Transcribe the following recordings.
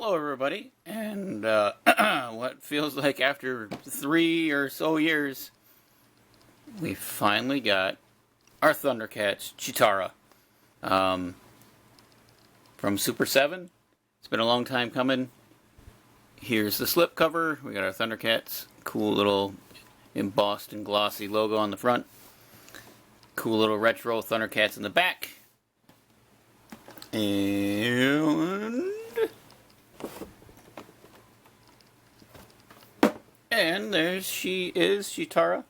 Hello everybody, and what feels like after 3 or so years, we finally got our Thundercats CHEETARA from Super 7. It's been a long time coming. Here's the slipcover. We got our Thundercats, cool little embossed and glossy logo on the front. Cool little retro Thundercats in the back. And there she is, CHEETARA.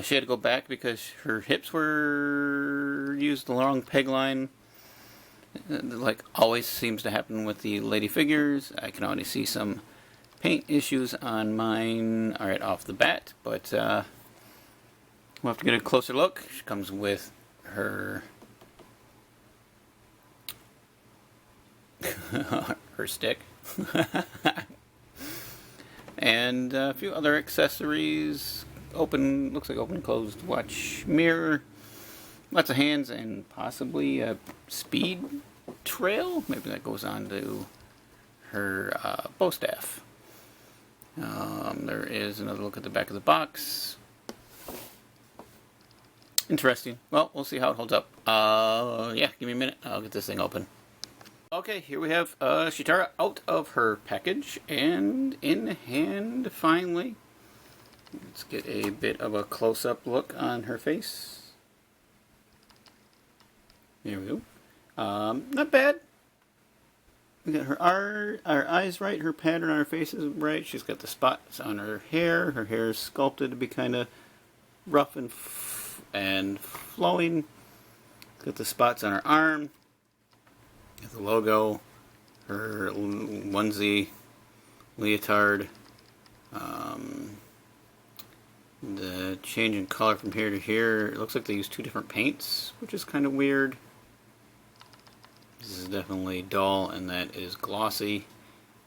She had to go back because her hips were used the wrong peg line. Like always seems to happen with the lady figures. I can already see some paint issues on mine right off the bat, but we'll have to get a closer look. She comes with her her stick. And a few other accessories. Looks like open and closed watch mirror. Lots of hands and possibly a speed trail. Maybe that goes on to her bow staff. There is another look at the back of the box. Interesting. Well, we'll see how it holds up. Yeah, give me a minute. I'll get this thing open. Okay, here we have CHEETARA out of her package and in hand finally. Let's get a bit of a close-up look on her face. There we go. Not bad. We got her eyes right, her pattern on her face is right. She's got the spots on her hair. Her hair is sculpted to be kind of rough and flowing. Got the spots on her arm. The logo, her onesie, leotard, the change in color from here to here. It looks like they use two different paints, which is kind of weird. This is definitely dull and that is glossy,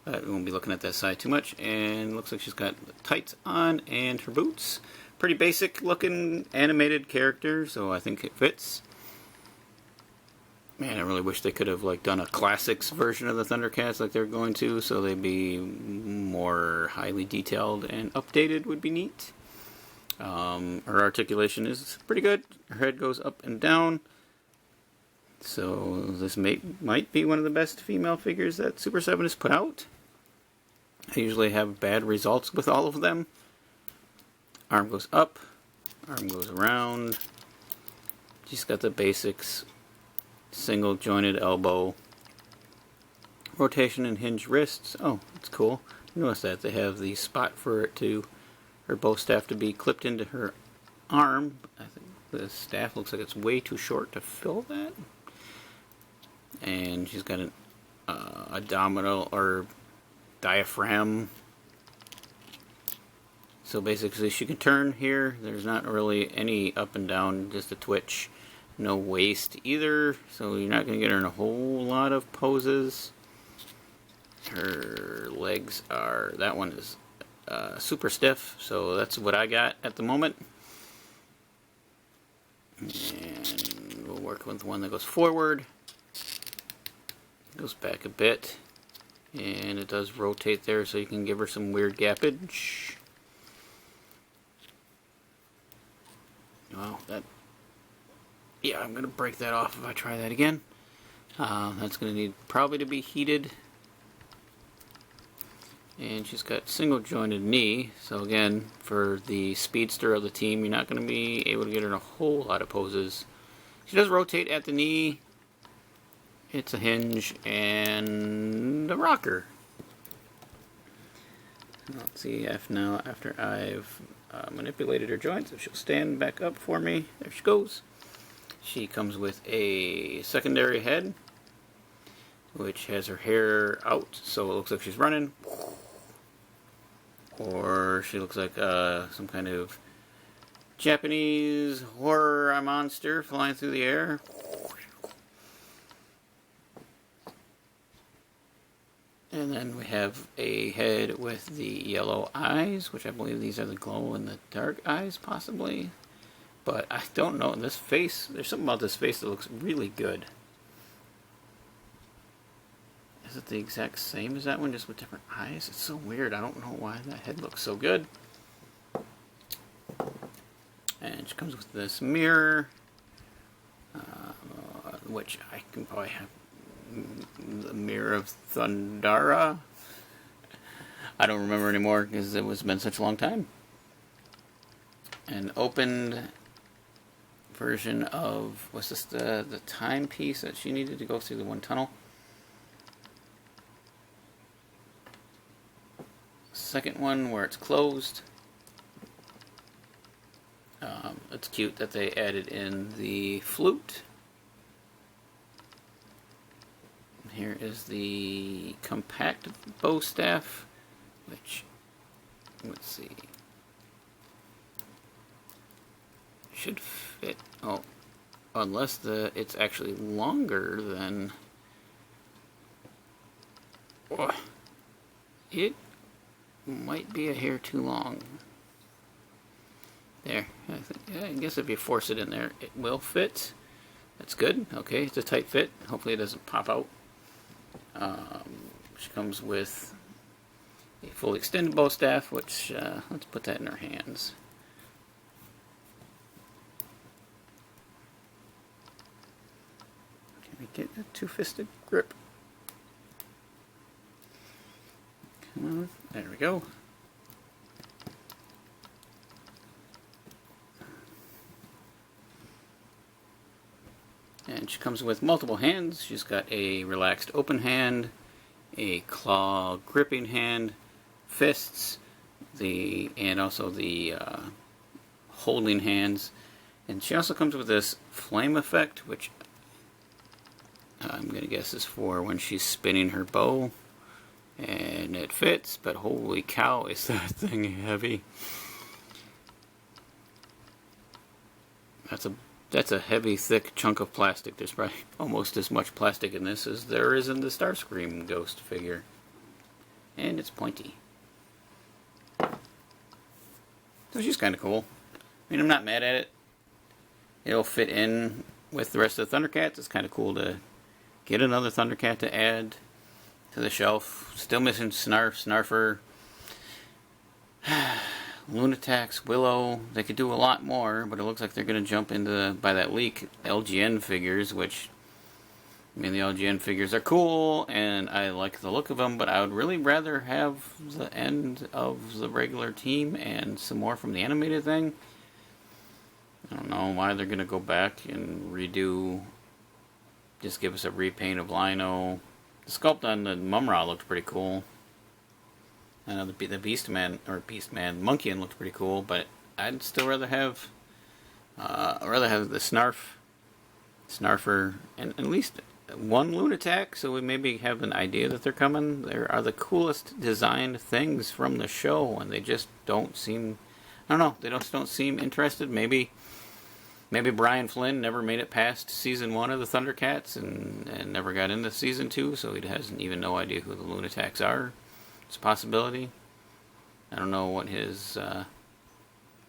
but we won't be looking at that side too much. And it looks like she's got tights on and her boots. Pretty basic looking animated character, so I think it fits. Man, I really wish they could have done a classics version of the Thundercats like they're going to, so they'd be more highly detailed and updated would be neat. Her articulation is pretty good. Her head goes up and down. So this might be one of the best female figures that Super 7 has put out. I usually have bad results with all of them. Arm goes up, arm goes around. She's got the basics. Single jointed elbow, rotation and hinge wrists. Oh, that's cool. Notice that they have the spot for it to her bow staff to be clipped into her arm. I think the staff looks like it's way too short to fill that. And she's got an abdominal or diaphragm. So basically she can turn here. There's not really any up and down, just a twitch. No waist either, so you're not going to get her in a whole lot of poses. Her legs are, that one is super stiff, so that's what I got at the moment. And we'll work with the one that goes forward. Goes back a bit. And it does rotate there, so you can give her some weird gappage. Wow, that... Yeah, I'm going to break that off if I try that again. That's going to need probably to be heated. And she's got single jointed knee. So again, for the speedster of the team, you're not going to be able to get her in a whole lot of poses. She does rotate at the knee. It's a hinge and a rocker. Let's see if now after I've manipulated her joints, if she'll stand back up for me. There she goes. She comes with a secondary head, which has her hair out, so it looks like she's running. Or she looks like some kind of Japanese horror monster flying through the air. And then we have a head with the yellow eyes, which I believe these are the glow-in-the-dark eyes, possibly. But I don't know. This face, there's something about this face that looks really good. Is it the exact same as that one, just with different eyes? It's so weird. I don't know why that head looks so good. And she comes with this mirror, which I can probably have the Mirror of Thundara. I don't remember anymore because it was been such a long time. An opened version of, was this the timepiece that she needed to go through the one tunnel? Second one where it's closed. It's cute that they added in the flute. Here is the compact bow staff, which, let's see, should fit. Oh, unless it's actually longer than. Oh, it might be a hair too long. There, I guess if you force it in there, it will fit. That's good. Okay, it's a tight fit. Hopefully it doesn't pop out. She comes with a full extendable staff, which, let's put that in her hands. Can we get a two-fisted grip? Come on, there we go. And she comes with multiple hands. She's got a relaxed open hand, a claw gripping hand, fists, and also the holding hands. And she also comes with this flame effect, which I'm going to guess is for when she's spinning her bow. And it fits, but holy cow, is that thing heavy. That's a heavy, thick chunk of plastic. There's probably almost as much plastic in this as there is in the Starscream ghost figure. And it's pointy. So she's kind of cool. I mean, I'm not mad at it. It'll fit in with the rest of the Thundercats. It's kind of cool to get another Thundercat to add to the shelf. Still missing Snarfer. Lunatax, Willow, they could do a lot more, but it looks like they're going to jump into, by that leak, LGN figures, which, I mean, the LGN figures are cool, and I like the look of them, but I would really rather have the end of the regular team and some more from the animated thing. I don't know why they're going to go back and redo, just give us a repaint of Lino. The sculpt on the Mumra looked pretty cool. I know the Beastman Monkey looked pretty cool, but I'd still rather have the Snarfer, and at least one Lunatac, so we maybe have an idea that they're coming. There are the coolest designed things from the show, and they just don't seem, I don't know, they just don't seem interested. Maybe Brian Flynn never made it past season 1 of the Thundercats and never got into season 2, so he hasn't even no idea who the Lunatacs are. It's a possibility. I don't know what his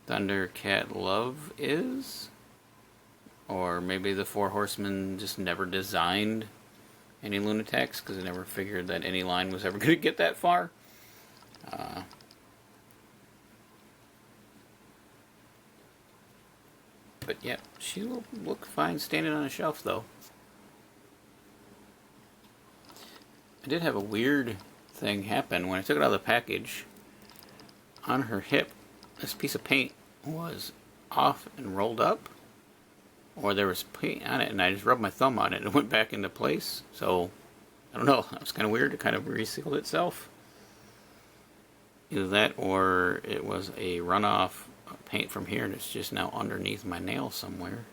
Thundercat love is. Or maybe the Four Horsemen just never designed any Lunatacs because they never figured that any line was ever going to get that far. But yeah, she will look fine standing on a shelf though. I did have a weird thing happen when I took it out of the package. On her hip, this piece of paint was off and rolled up, or there was paint on it and I just rubbed my thumb on it and it went back into place. So I don't know, that was kind of weird. It kind of resealed itself. Either that or it was a runoff paint from here and it's just now underneath my nail somewhere,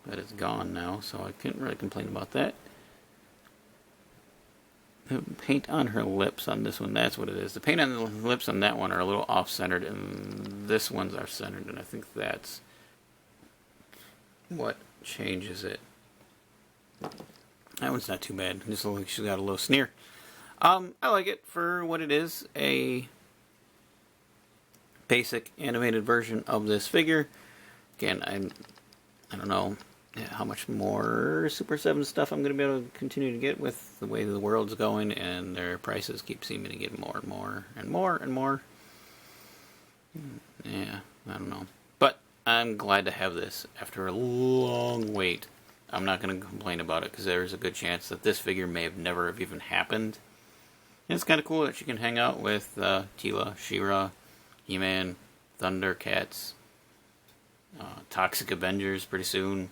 but it's gone now, so I couldn't really complain about that. The paint on her lips on this one, that's what it is. The paint on the lips on that one are a little off-centered, and this one's are centered, and I think that's what changes it. That one's not too bad. Just looks like she's got a little sneer. I like it for what it is, a basic animated version of this figure. Again, I don't know. how much more Super 7 stuff I'm going to be able to continue to get with the way the world's going, and their prices keep seeming to get more and more and more and more. Yeah, I don't know. But I'm glad to have this after a long wait. I'm not going to complain about it because there's a good chance that this figure may have never have even happened. And it's kind of cool that you can hang out with Teela, She-Ra, He-Man, Thundercats, Toxic Avengers pretty soon,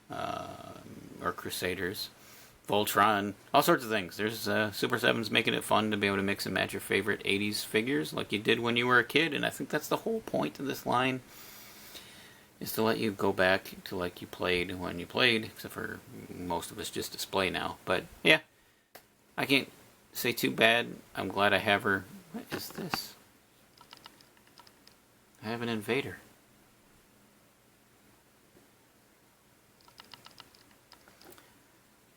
or Crusaders, Voltron, all sorts of things. There's Super 7's making it fun to be able to mix and match your favorite 80s figures like you did when you were a kid, and I think that's the whole point of this line, is to let you go back to like you played when you played, except for most of us just display now. But yeah, I can't say too bad. I'm glad I have her. What is this? I have an invader.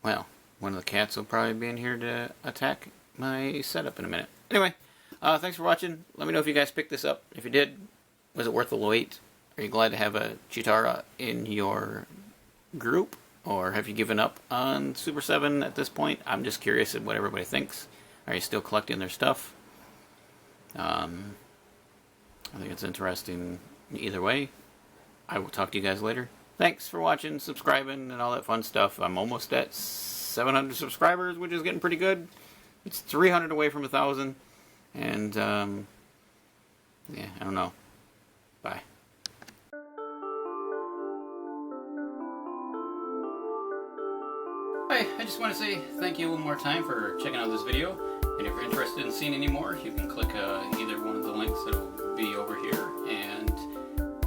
Well, one of the cats will probably be in here to attack my setup in a minute. Anyway, thanks for watching. Let me know if you guys picked this up. If you did, was it worth the wait? Are you glad to have a CHEETARA in your group? Or have you given up on Super 7 at this point? I'm just curious at what everybody thinks. Are you still collecting their stuff? I think it's interesting either way. I will talk to you guys later. Thanks for watching, subscribing, and all that fun stuff. I'm almost at 700 subscribers, which is getting pretty good. It's 300 away from 1,000. And, yeah, I don't know. Bye. Hi, I just want to say thank you one more time for checking out this video. And if you're interested in seeing any more, you can click either one of the links that will be over here. And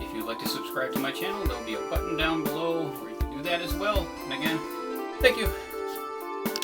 if you'd like to subscribe to my channel, there'll be a button down below where you can do that as well. And again, thank you.